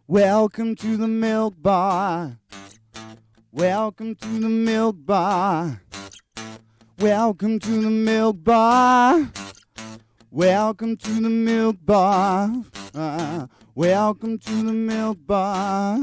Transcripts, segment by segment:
Welcome to the milk bar. Welcome to the milk bar. Welcome to the milk bar. Welcome to the milk bar. Welcome to the milk bar.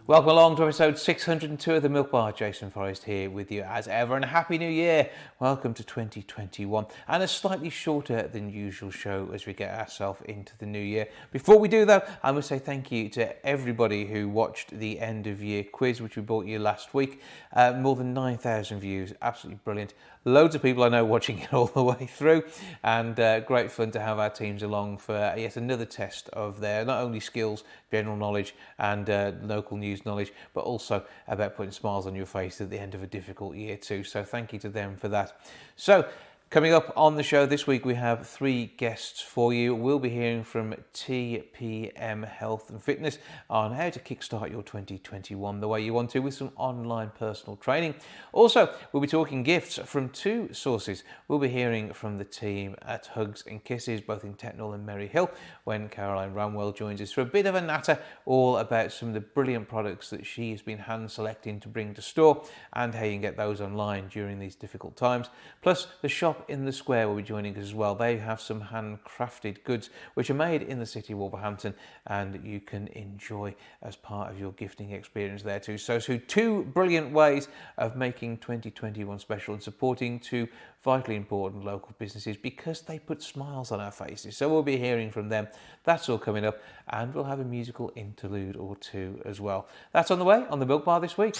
Welcome along to episode 602 of the Milk Bar. Jason Forrest here with you as ever, and a happy new year. Welcome to 2021 and a slightly shorter than usual show as we get ourselves into the new year. Before we do though, I must say thank you to everybody who watched the end of year quiz which we brought you last week. More than 9,000 views, absolutely brilliant. Loads of people I know watching it all the way through, and great fun to have our teams along for yet another test of their not only skills, general knowledge and local news knowledge, but also about putting smiles on your face at the end of a difficult year too. So thank you to them for that. So coming up on the show this week, we have three guests for you. We'll be hearing from TPM Health and Fitness on how to kickstart your 2021 the way you want to with some online personal training. Also, we'll be talking gifts from two sources. We'll be hearing from the team at Hugs and Kisses, both in Tetnall and Merry Hill, when Caroline Ramwell joins us for a bit of a natter all about some of the brilliant products that she has been hand selecting to bring to store and how you can get those online during these difficult times. Plus, the shop in the Square will be joining us as well. They have some handcrafted goods which are made in the city of Wolverhampton and you can enjoy as part of your gifting experience there too. So two brilliant ways of making 2021 special and supporting two vitally important local businesses because they put smiles on our faces. So we'll be hearing from them. That's all coming up, and we'll have a musical interlude or two as well. That's on the way on the Milk Bar this week.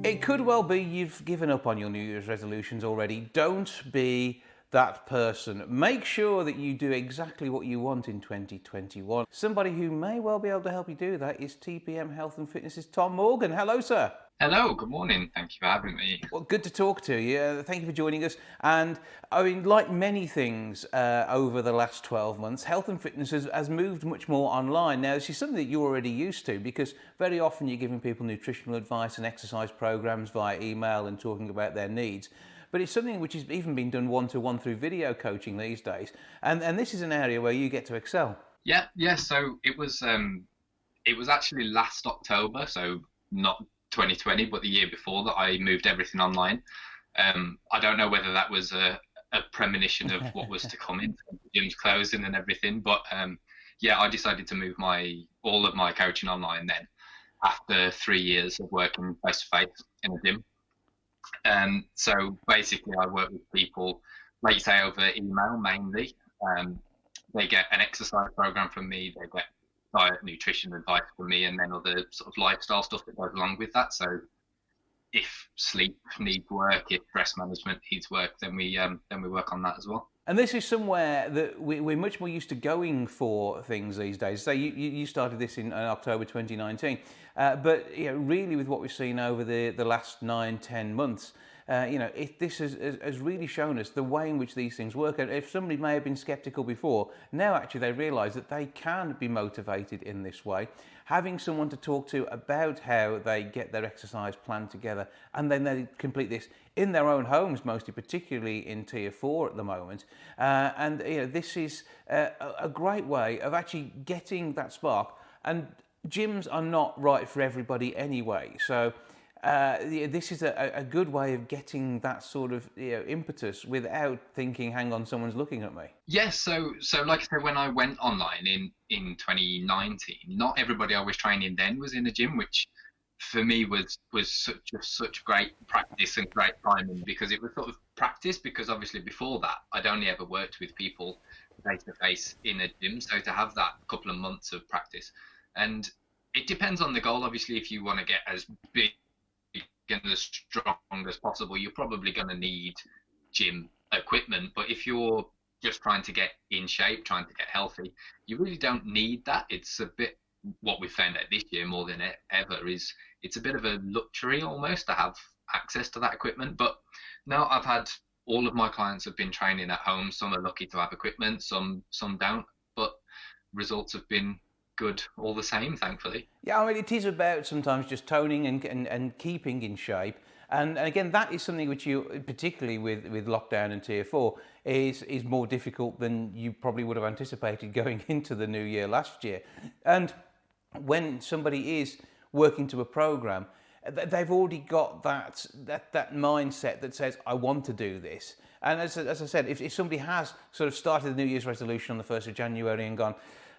It could well be you've given up on your New Year's resolutions already. Don't be that person. Make sure that you do exactly what you want in 2021. Somebody who may well be able to help you do that is TPM Health and Fitness's Tom Morgan. Hello, sir. Hello, good morning. Thank you for having me. Well, good to talk to you. Thank you for joining us. And I mean, like many things over the last 12 months, health and fitness has moved much more online. Now, this is something that you're already used to because very often you're giving people nutritional advice and exercise programs via email and talking about their needs. But it's something which has even been done one-to-one through video coaching these days. And this is an area where you get to excel. Yeah. So it was actually last October, so not 2020, but the year before that I moved everything online. I don't know whether that was a premonition of what was to come in, gyms closing and everything. But yeah, I decided to move all of my coaching online then after 3 years of working face-to-face in a gym. So basically I work with people, like you say, over email mainly. They get an exercise program from me, they get diet, nutrition advice from me, and then other sort of lifestyle stuff that goes along with that. So if sleep needs work, if stress management needs work, then we work on that as well. And this is somewhere that we're much more used to going for things these days. So you started this in October 2019, but really with what we've seen over the last 9-10 months, this has really shown us the way in which these things work. And if somebody may have been skeptical before, now actually they realise that they can be motivated in this way. Having someone to talk to about how they get their exercise plan together and then they complete this in their own homes, mostly, particularly in Tier 4 at the moment. This is a great way of actually getting that spark. And gyms are not right for everybody anyway. So this is a good way of getting that sort of impetus without thinking, hang on, someone's looking at me. Yes, so like I said, when I went online in 2019, not everybody I was training then was in a gym, which for me was such great practice and great timing, because it was sort of practice, because obviously before that I'd only ever worked with people face to face in a gym, so to have that couple of months of practice. And it depends on the goal. Obviously, if you want to get as big and as strong as possible, you're probably going to need gym equipment. But if you're just trying to get in shape, trying to get healthy, you really don't need that. It's a bit, what we found out this year more than ever is it's a bit of a luxury almost to have access to that equipment. But now I've had all of my clients have been training at home. Some are lucky to have equipment, some don't, but results have been good all the same, thankfully. Yeah, I mean, it is about sometimes just toning and keeping in shape. And again, that is something which you, particularly with lockdown and tier 4, is more difficult than you probably would have anticipated going into the new year last year. And when somebody is working to a program, they've already got that mindset that says, I want to do this. And as I said, if somebody has sort of started the New Year's resolution on the 1st of January and gone,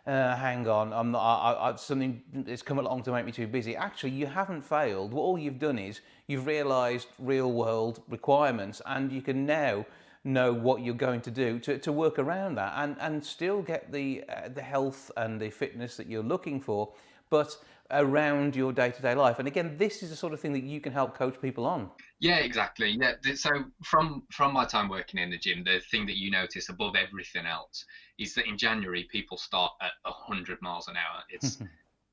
hang on, I'm not, something has come along to make me too busy. Actually, you haven't failed. All you've done is you've realised real world requirements, and you can now know what you're going to do to work around that and still get the health and the fitness that you're looking for, but around your day-to-day life. And again, this is the sort of thing that you can help coach people on. Yeah, exactly. Yeah. So from my time working in the gym, the thing that you notice above everything else is that in January people start at 100 miles an hour. It's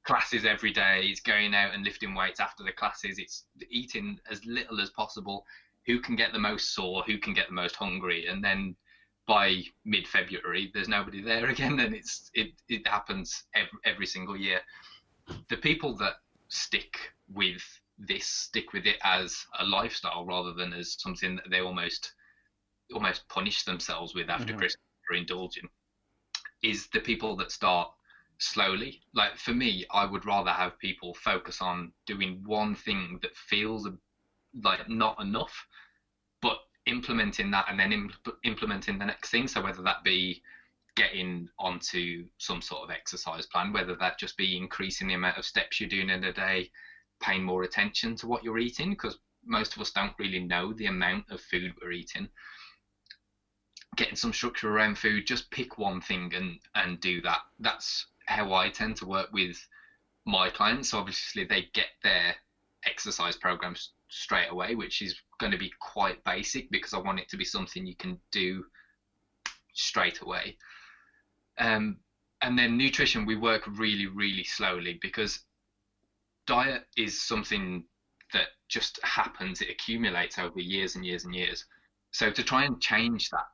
classes every day. It's going out and lifting weights after the classes. It's eating as little as possible. Who can get the most sore? Who can get the most hungry? And then by mid-February, there's nobody there again, and it happens every single year. The people that stick with it as a lifestyle rather than as something that they almost punish themselves with after Christmas for indulging, is the people that start slowly. Like for me, I would rather have people focus on doing one thing that feels like not enough, but implementing that and then implementing the next thing. So whether that be getting onto some sort of exercise plan, whether that just be increasing the amount of steps you're doing in a day, paying more attention to what you're eating, because most of us don't really know the amount of food we're eating. Getting some structure around food, just pick one thing and do that. That's how I tend to work with my clients. Obviously, they get their exercise programs straight away, which is going to be quite basic because I want it to be something you can do straight away. And then nutrition, we work really, really slowly because diet is something that just happens. It accumulates over years and years and years. So to try and change that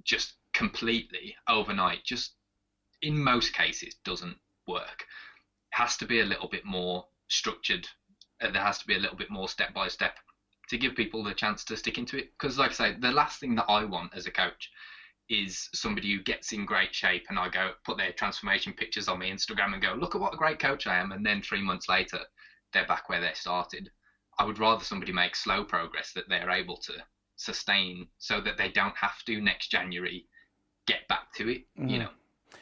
just completely overnight, just in most cases doesn't work. It has to be a little bit more structured. There has to be a little bit more step by step to give people the chance to stick into it. Because like I say, the last thing that I want as a coach is somebody who gets in great shape and I go put their transformation pictures on my Instagram and go, look at what a great coach I am. And then 3 months later, they're back where they started. I would rather somebody make slow progress that they're able to sustain so that they don't have to next January get back to it, you know.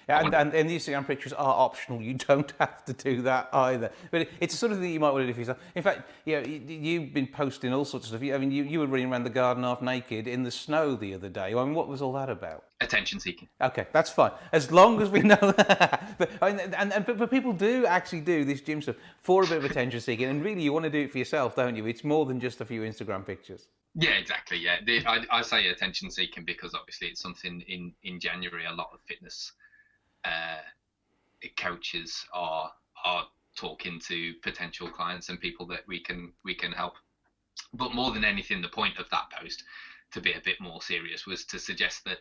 Yeah, and the Instagram pictures are optional. You don't have to do that either. But it's the sort of thing you might want to do for yourself. In fact, you know, you've been posting all sorts of stuff. I mean, you were running around the garden half naked in the snow the other day. I mean, what was all that about? Attention seeking. Okay, that's fine. As long as we know that. But people do actually do this gym stuff for a bit of attention seeking. And really, you want to do it for yourself, don't you? It's more than just a few Instagram pictures. Yeah, exactly. Yeah, I say attention seeking because obviously it's something in January a lot of fitness coaches are talking to potential clients and people that we can help. But more than anything, the point of that post, to be a bit more serious, was to suggest that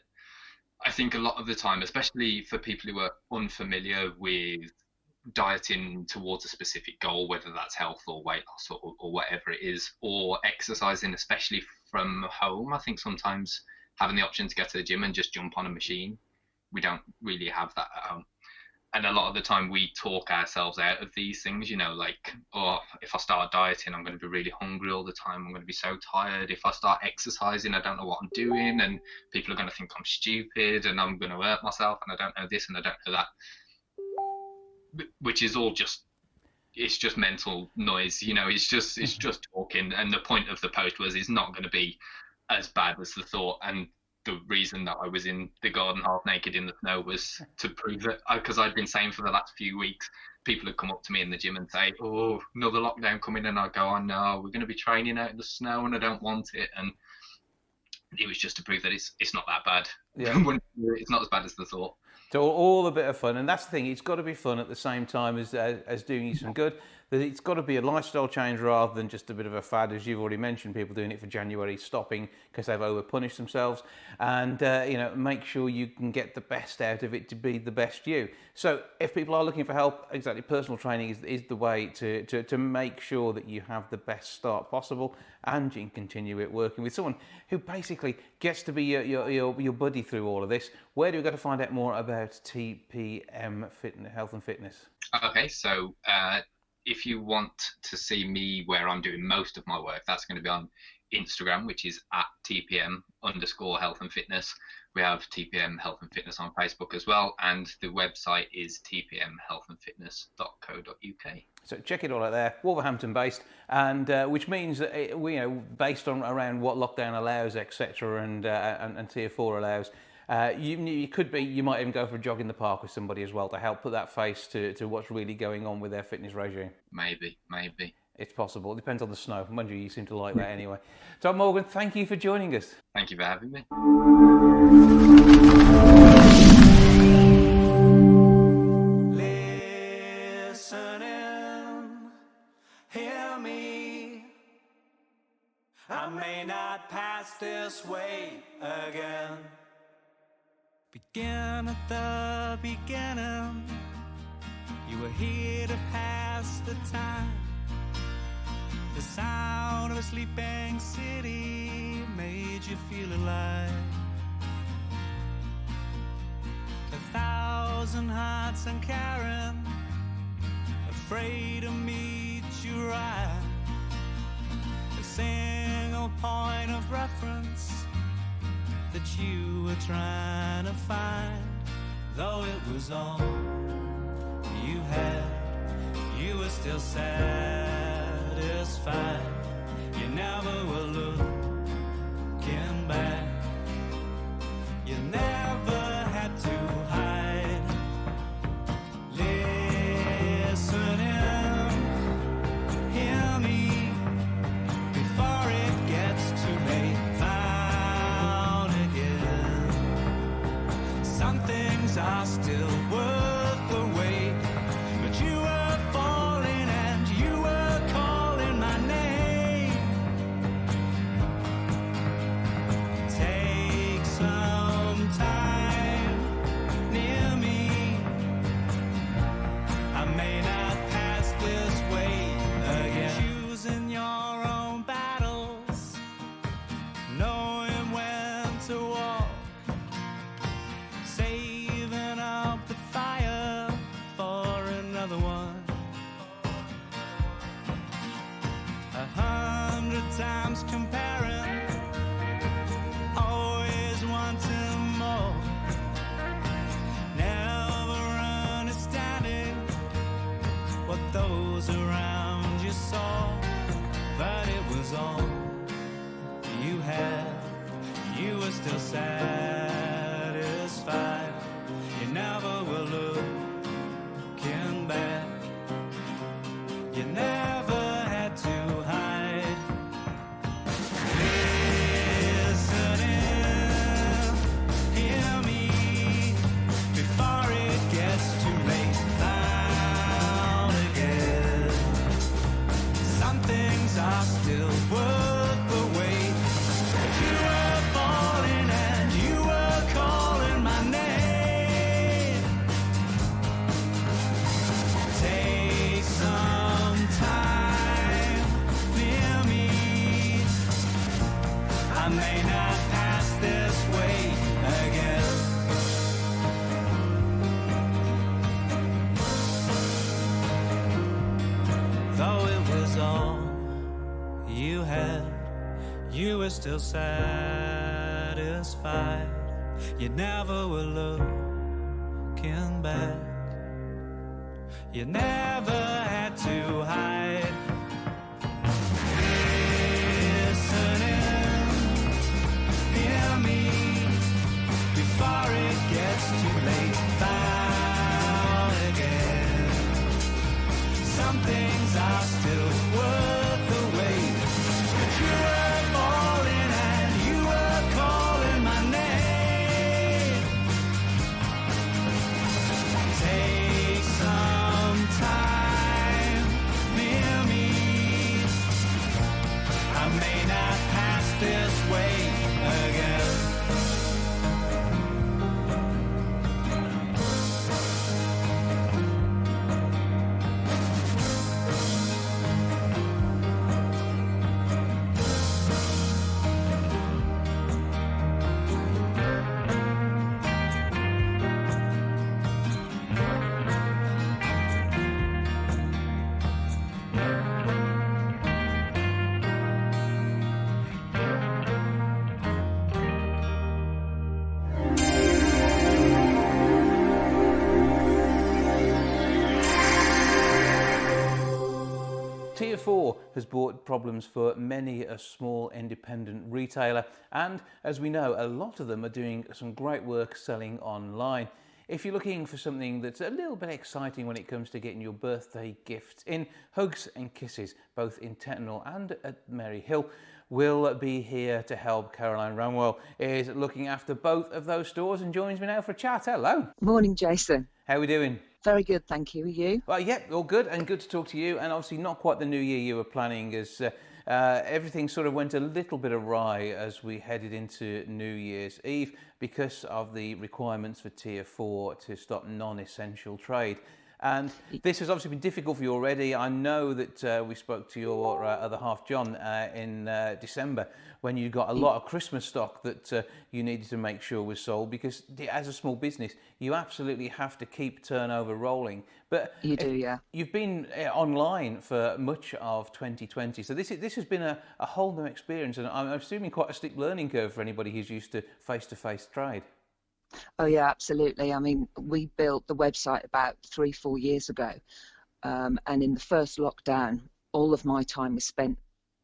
I think a lot of the time, especially for people who are unfamiliar with dieting towards a specific goal, whether that's health or weight loss or whatever it is, or exercising, especially from home, I think sometimes having the option to go to the gym and just jump on a machine, we don't really have that at home. And a lot of the time we talk ourselves out of these things, you know, like, oh, if I start dieting, I'm going to be really hungry all the time. I'm going to be so tired. If I start exercising, I don't know what I'm doing. And people are going to think I'm stupid and I'm going to hurt myself. And I don't know this and I don't know that, which is all just, it's just mental noise. You know, it's just talking. And the point of the post was, it's not going to be as bad as the thought. And the reason that I was in the garden half naked in the snow was to prove that, because I'd been saying for the last few weeks, people had come up to me in the gym and say, oh, another lockdown coming, and I go, oh no, we're going to be training out in the snow and I don't want it. And it was just to prove that it's not that bad. Yeah. It's not as bad as the thought. So all a bit of fun, and that's the thing. It's got to be fun at the same time as doing you some good. that it's got to be a lifestyle change rather than just a bit of a fad, as you've already mentioned, people doing it for January, stopping because they've over-punished themselves, and make sure you can get the best out of it to be the best you. So if people are looking for help, exactly, personal training is the way to make sure that you have the best start possible, and you can continue it working with someone who basically gets to be your buddy through all of this. Where do we go to find out more about TPM Health and Fitness? Okay, so if you want to see me where I'm doing most of my work, that's going to be on Instagram, which is at TPM_health and fitness. We have TPM Health and Fitness on Facebook as well, and the website is tpmhealthandfitness.co.uk. So check it all out there, Wolverhampton based, and which means that based on around what lockdown allows, etc., and Tier 4 allows, you might even go for a jog in the park with somebody as well to help put that face to what's really going on with their fitness regime. Maybe. It's possible. It depends on the snow. Mind you seem to like that anyway. Tom Morgan, thank you for joining us. Thank you for having me. Listening, hear me. I may not pass this way again. Begin at the beginning. You were here to pass the time. The sound of a sleeping city made you feel alive. 1,000 hearts and Karen, afraid to meet you right. A single point of reference that you were trying to find. Though it was all you had, you were still satisfied. You never were looking back. You never had to hide. Listening, hear me before it gets too late. Found again. Some things are still worth the wait, but you were falling and you were calling my name. Take some time near me. I may not pass this way again. Choosing your own battles, knowing when to walk, saving up the fire for another one. 100 times comparing, always wanting more, never understanding what those around you saw. But it was all you had. You were still satisfied. You never were looking back. You never had to hide. Listening, hear me before it gets too late. Found again. Some things are still worth the wait. You were falling and you were calling my name. Take some time near me. I may not pass this way again. Though it was all you had, you were still satisfied. You never were looking back. You never had to hide. Listening, hear me before it gets too late. Found again. Some things are still worth the wait. But you were falling and you were calling my name. Take some time this way again. Tier 4 has brought problems for many a small independent retailer, and as we know, a lot of them are doing some great work selling online. If you're looking for something that's a little bit exciting when it comes to getting your birthday gifts in, Hugs and Kisses, both in Tettenhall and at Maryhill, will be here to help. Caroline Ramwell is looking after both of those stores and joins me now for a chat. Hello. Morning, Jason. How are we doing? Very good, thank you. Are you? Well, yeah, all good, and good to talk to you. And obviously not quite the new year you were planning, as everything sort of went a little bit awry as we headed into New Year's Eve because of the requirements for Tier 4 to stop non-essential trade. And this has obviously been difficult for you already. I know that we spoke to your other half, John, in December, when you got a lot of Christmas stock that you needed to make sure was sold, because as a small business, you absolutely have to keep turnover rolling. But you do, yeah. You've been online for much of 2020, so this has been a whole new experience, and I'm assuming quite a steep learning curve for anybody who's used to face-to-face trade. Oh, yeah, absolutely. I mean, we built the website about 3-4 years ago. And in the first lockdown, all of my time was spent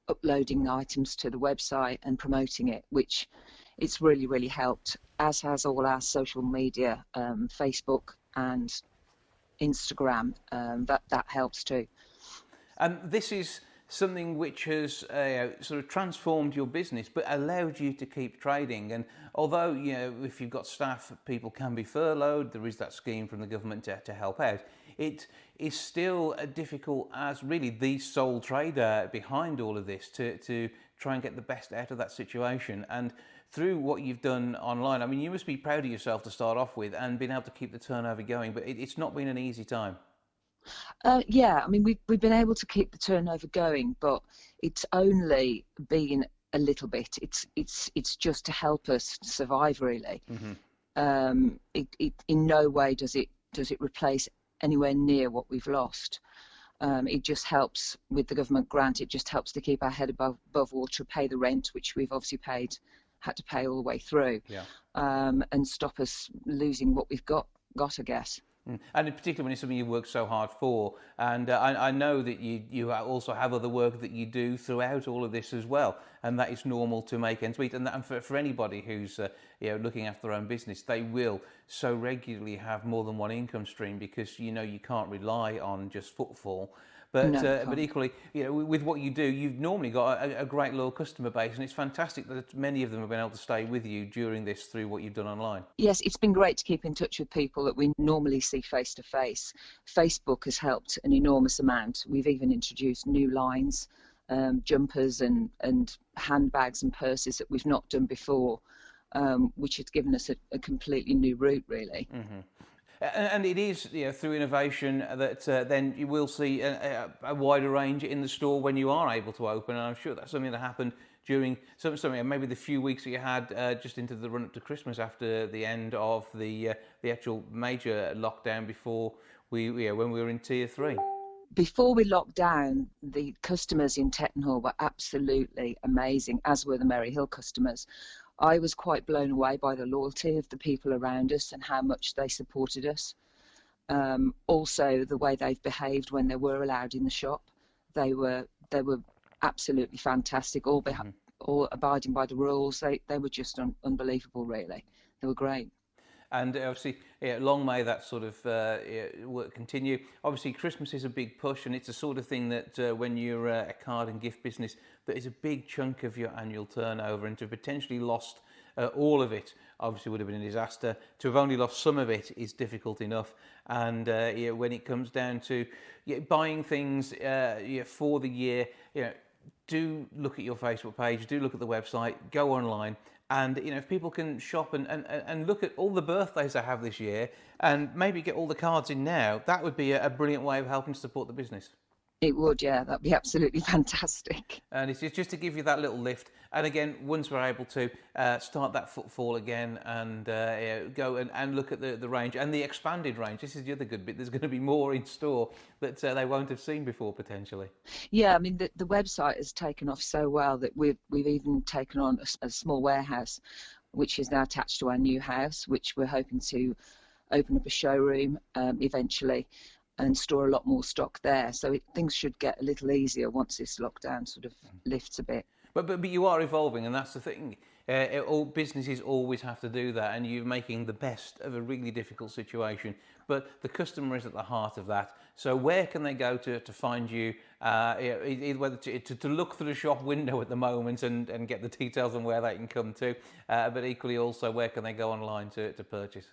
uploading items to the website and promoting it, which it's really, really helped, as has all our social media, Facebook and Instagram. That helps too. And this is something which has sort of transformed your business but allowed you to keep trading. And although, you know, if you've got staff, people can be furloughed, there is that scheme from the government to help out. It is still difficult as really the sole trader behind all of this to try and get the best out of that situation. And through what you've done online, I mean, you must be proud of yourself to start off with and being able to keep the turnover going, but it's not been an easy time. Yeah, I mean, we've been able to keep the turnover going, but it's only been a little bit. It's just to help us survive, really. Mm-hmm. It in no way does it replace anywhere near what we've lost. It just helps with the government grant. It just helps to keep our head above water, pay the rent, which we've obviously had to pay all the way through, and stop us losing what we've got, I guess. And in particular when it's something you work so hard for, and I know that you also have other work that you do throughout all of this as well, and that is normal to make ends meet. And for anybody who's looking after their own business, they will so regularly have more than one income stream, because you can't rely on just footfall. But equally, with what you do, you've normally got a great loyal customer base, and it's fantastic that many of them have been able to stay with you during this through what you've done online. Yes, it's been great to keep in touch with people that we normally see face to face. Facebook has helped an enormous amount. We've even introduced new lines, jumpers and handbags and purses that we've not done before, which has given us a completely new route, really. Mm-hmm. And it is through innovation that then you will see a wider range in the store when you are able to open. And I'm sure that's something that happened during something maybe the few weeks that you had just into the run up to Christmas after the end of the actual major lockdown before when we were in Tier 3. Before we locked down, the customers in Tettenhall were absolutely amazing, as were the Maryhill customers. I was quite blown away by the loyalty of the people around us and how much they supported us. Also, the way they've behaved when they were allowed in the shop, they were absolutely fantastic. All abiding by the rules. They were just unbelievable, really. They were great. And obviously, long may that sort of work continue. Obviously, Christmas is a big push, and it's the sort of thing that when you're a card and gift business, that is a big chunk of your annual turnover, and to have potentially lost all of it obviously would have been a disaster. To have only lost some of it is difficult enough. And when it comes down to buying things for the year, do look at your Facebook page, do look at the website, go online, and if people can shop and look at all the birthdays I have this year, and maybe get all the cards in now, that would be a brilliant way of helping to support the business. It would, yeah, that'd be absolutely fantastic. And it's just to give you that little lift. And again, once we're able to start that footfall again and go and look at the range and the expanded range. This is the other good bit. There's going to be more in store that they won't have seen before, potentially. Yeah, I mean, the website has taken off so well that we've even taken on a small warehouse, which is now attached to our new house, which we're hoping to open up a showroom eventually and store a lot more stock there. So things should get a little easier once this lockdown sort of lifts a bit. But you are evolving, and that's the thing. All businesses always have to do that, and you're making the best of a really difficult situation. But the customer is at the heart of that. So where can they go to find you? Whether to look through the shop window at the moment and get the details on where they can come to, but equally also where can they go online to purchase?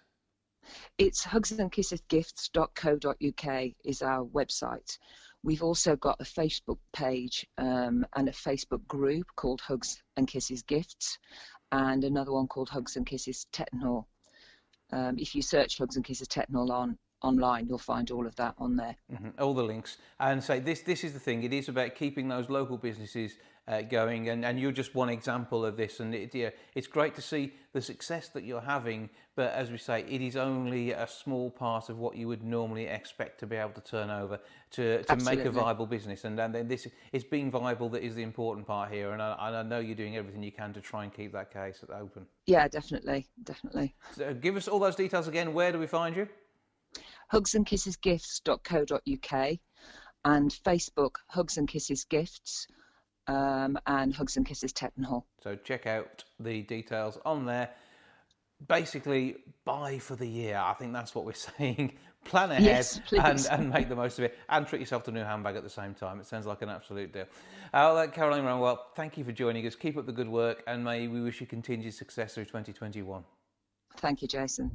It's hugsandkissesgifts.co.uk is our website. We've also got a Facebook page and a Facebook group called Hugs and Kisses Gifts, and another one called Hugs and Kisses Tettenhall. If you search Hugs and Kisses Tettenhall online, you'll find all of that on there. All the links. And say this is the thing. It is about keeping those local businesses going, and you're just one example of this. And it's great to see the success that you're having. But as we say, it is only a small part of what you would normally expect to be able to turn over to make a viable business. And then this it's being viable that is the important part here. And I know you're doing everything you can to try and keep that case open. Yeah, definitely. So give us all those details again. Where do we find you? hugsandkissesgifts.co.uk and Facebook Hugs and Kisses Gifts and Hugs and Kisses Tettenhall. So check out the details on there. Basically, buy for the year. I think that's what we're saying. Plan ahead, yes, and make the most of it, and treat yourself to a new handbag at the same time. It sounds like an absolute deal. Caroline Ranwell, thank you for joining us. Keep up the good work, and may we wish you continued success through 2021. Thank you, Jason.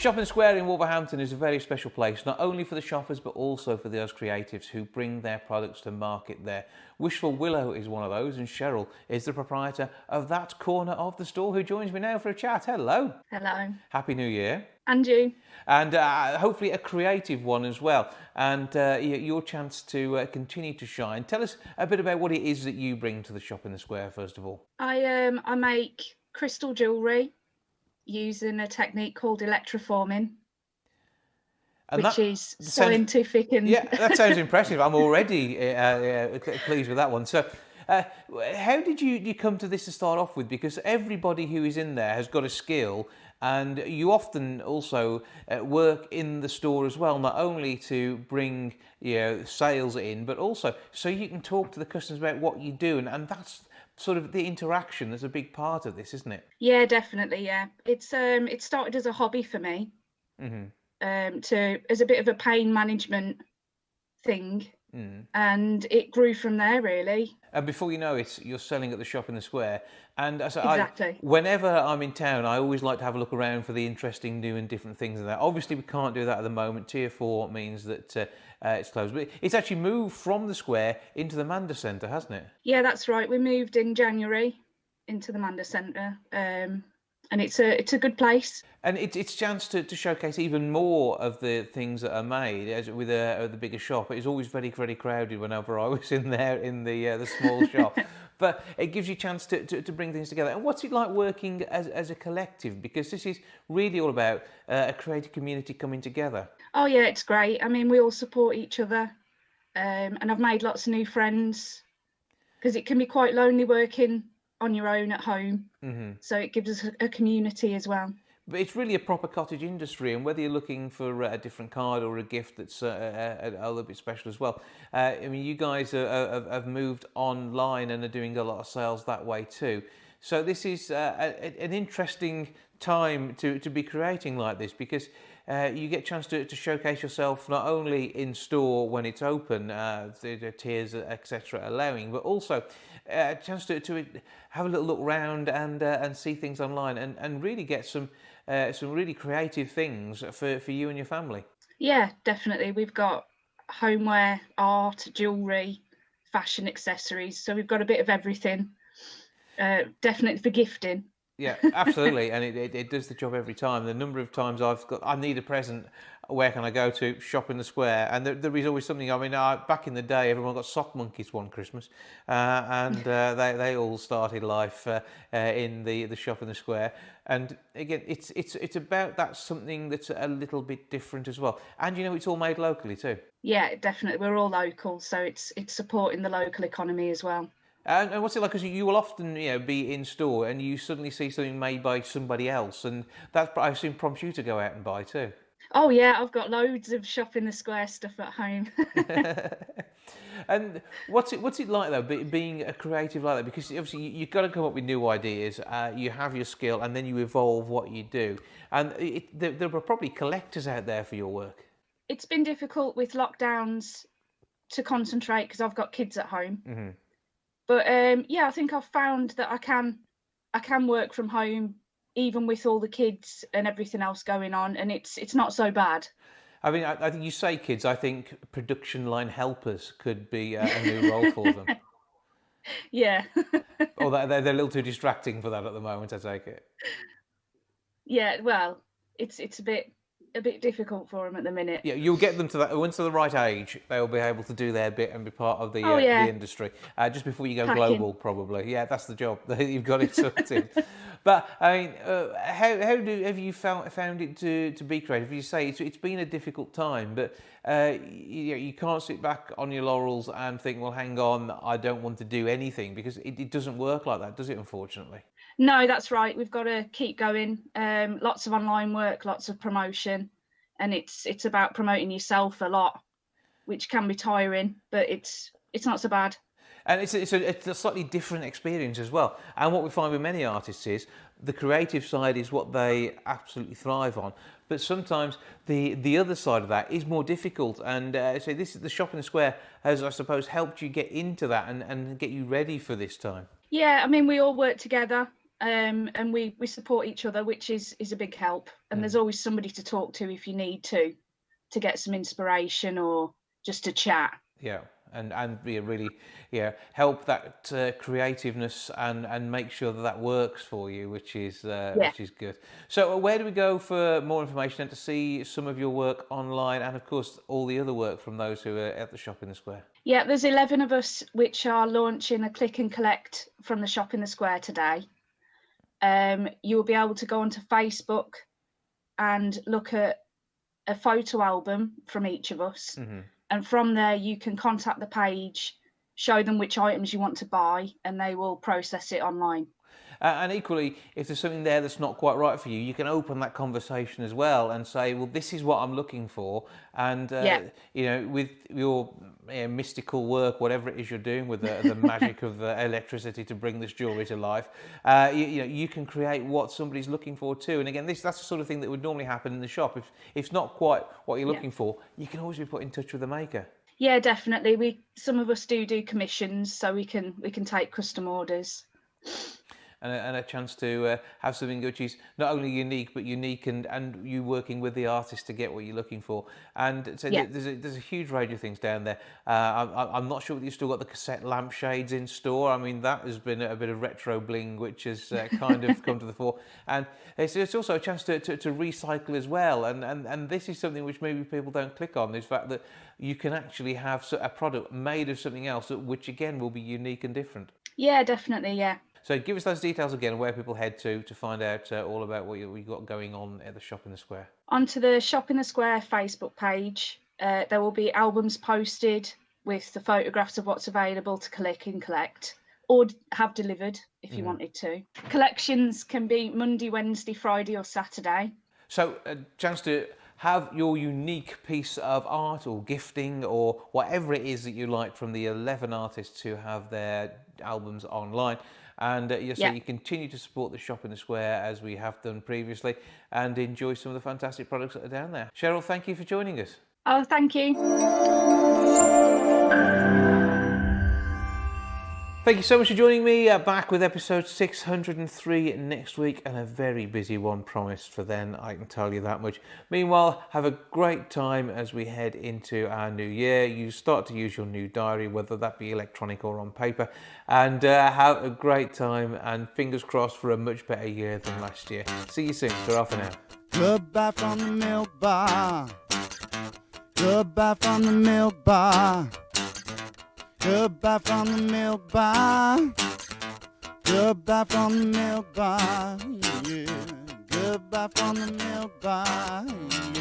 Shop and Square in Wolverhampton is a very special place, not only for the shoppers but also for those creatives who bring their products to market there. Wishful Willow is one of those, and Cheryl is the proprietor of that corner of the store, who joins me now for a chat. Hello. Hello. Happy New Year. And you. And hopefully a creative one as well. And your chance to continue to shine. Tell us a bit about what it is that you bring to the Shop in the Square, first of all. I make crystal jewellery using a technique called electroforming, which is scientific and... Yeah, that sounds impressive. I'm already pleased with that one. So how did you come to this to start off with? Because everybody who is in there has got a skill, and you often also work in the store as well, not only to bring sales in, but also so you can talk to the customers about what you do, and that's sort of the interaction that's a big part of this, isn't it? Yeah, definitely. Yeah, it's it started as a hobby for me, as a bit of a pain management thing, and it grew from there really. And before you know it, you're selling at the Shop in the Square. And so exactly. Whenever I'm in town, I always like to have a look around for the interesting new and different things in there. Obviously, we can't do that at the moment. Tier 4 means that it's closed. But it's actually moved from the square into the Manda Centre, hasn't it? Yeah, that's right. We moved in January into the Manda Centre. And it's a good place. And it's a chance to showcase even more of the things that are made. As with the bigger shop, it's always very, very crowded whenever I was in there in the small shop. But it gives you a chance to bring things together. And what's it like working as a collective? Because this is really all about a creative community coming together. Oh yeah, it's great. I mean, we all support each other, and I've made lots of new friends, because it can be quite lonely working on your own at home. So it gives us a community as well. But it's really a proper cottage industry, and whether you're looking for a different card or a gift that's a little bit special as well. I mean, you guys have moved online and are doing a lot of sales that way too. So this is an interesting time to be creating like this, because you get a chance to showcase yourself not only in store when it's open, the tiers, etc., allowing, but also a chance to have a little look round and see things online and really get some really creative things for you and your family. Yeah, definitely. We've got homeware, art, jewellery, fashion accessories. So we've got a bit of everything. Definitely for gifting. Yeah, absolutely, and it does the job every time. The number of times I need a present, where can I go to? Shop in the Square, and there is always something. I mean, back in the day, everyone got sock monkeys one Christmas, and they all started life in the Shop in the Square. And again, it's about that something that's a little bit different as well. And it's all made locally too. Yeah, definitely. We're all local, so it's supporting the local economy as well. And what's it like? Because you will often, be in store and you suddenly see something made by somebody else, and that, I assume, prompts you to go out and buy too. Oh yeah, I've got loads of Shop in the Square stuff at home. And what's it like though, being a creative like that? Because obviously you've got to come up with new ideas. You have your skill, and then you evolve what you do. And there are probably collectors out there for your work. It's been difficult with lockdowns to concentrate because I've got kids at home. But I think I've found that I can work from home even with all the kids and everything else going on, and it's not so bad. I mean, I think you say kids. I think production line helpers could be a new role for them. Yeah. Or they're a little too distracting for that at the moment, I take it. Yeah, well, it's a bit difficult for them at the minute. Yeah, you'll get them to that. Once they're the right age, they'll be able to do their bit and be part of the industry. Just before you go global, probably. Yeah, that's the job. You've got it sorted. But I mean, have you found it to be creative? You say it's been a difficult time, but you can't sit back on your laurels and think, well, hang on, I don't want to do anything, because it doesn't work like that, does it? Unfortunately. No, that's right. We've got to keep going. Lots of online work, lots of promotion, and it's about promoting yourself a lot, which can be tiring, but it's not so bad. And it's a slightly different experience as well. And what we find with many artists is the creative side is what they absolutely thrive on. But sometimes the other side of that is more difficult. And so the Shop in the Square has, I suppose, helped you get into that and get you ready for this time. Yeah, I mean, we all work together. and we support each other, which is a big help. And there's always somebody to talk to if you need to get some inspiration or just to chat. Yeah, and be really help that creativeness and make sure that works for you, which is good. So where do we go for more information and to see some of your work online, and of course all the other work from those who are at the Shop in the Square? Yeah, there's 11 of us which are launching a click and collect from the Shop in the Square today. You will be able to go onto Facebook and look at a photo album from each of us. And from there, you can contact the page, show them which items you want to buy, and they will process it online. And equally, if there's something there that's not quite right for you, you can open that conversation as well and say, well, this is what I'm looking for. And, with your mystical work, whatever it is you're doing with the magic of electricity to bring this jewellery to life, you can create what somebody's looking for too. And again, that's the sort of thing that would normally happen in the shop. If it's not quite what you're looking for, you can always be put in touch with the maker. Yeah, definitely. Some of us do commissions, so we can take custom orders. And a chance to have something which is not only unique, but unique and you working with the artist to get what you're looking for. And so there's a huge range of things down there. I'm not sure whether you've still got the cassette lampshades in store. I mean, that has been a bit of retro bling, which has kind of come to the fore. And it's also a chance to recycle as well. And this is something which maybe people don't click on, is the fact that you can actually have a product made of something else, which again will be unique and different. Yeah, definitely, yeah. So give us those details again, where people head to find out all about what you've got going on at the Shop in the Square. Onto the Shop in the Square Facebook page, there will be albums posted with the photographs of what's available to click and collect, or have delivered if you wanted to. Collections can be Monday, Wednesday, Friday or Saturday. So a chance to have your unique piece of art or gifting or whatever it is that you like from the 11 artists who have their albums online. And you continue to support the Shop in the Square as we have done previously and enjoy some of the fantastic products that are down there. Cheryl, thank you for joining us. Oh, thank you. Thank you so much for joining me. Back with episode 603 next week, and a very busy one promised for then, I can tell you that much. Meanwhile, have a great time as we head into our new year. You start to use your new diary, whether that be electronic or on paper, and have a great time, and fingers crossed for a much better year than last year. See you soon. Ta-ra for now. Goodbye from the milk bar. Goodbye from the milk bar. Goodbye from the milk bar. Goodbye from the milk bar. Yeah. Goodbye from the milk bar. Yeah.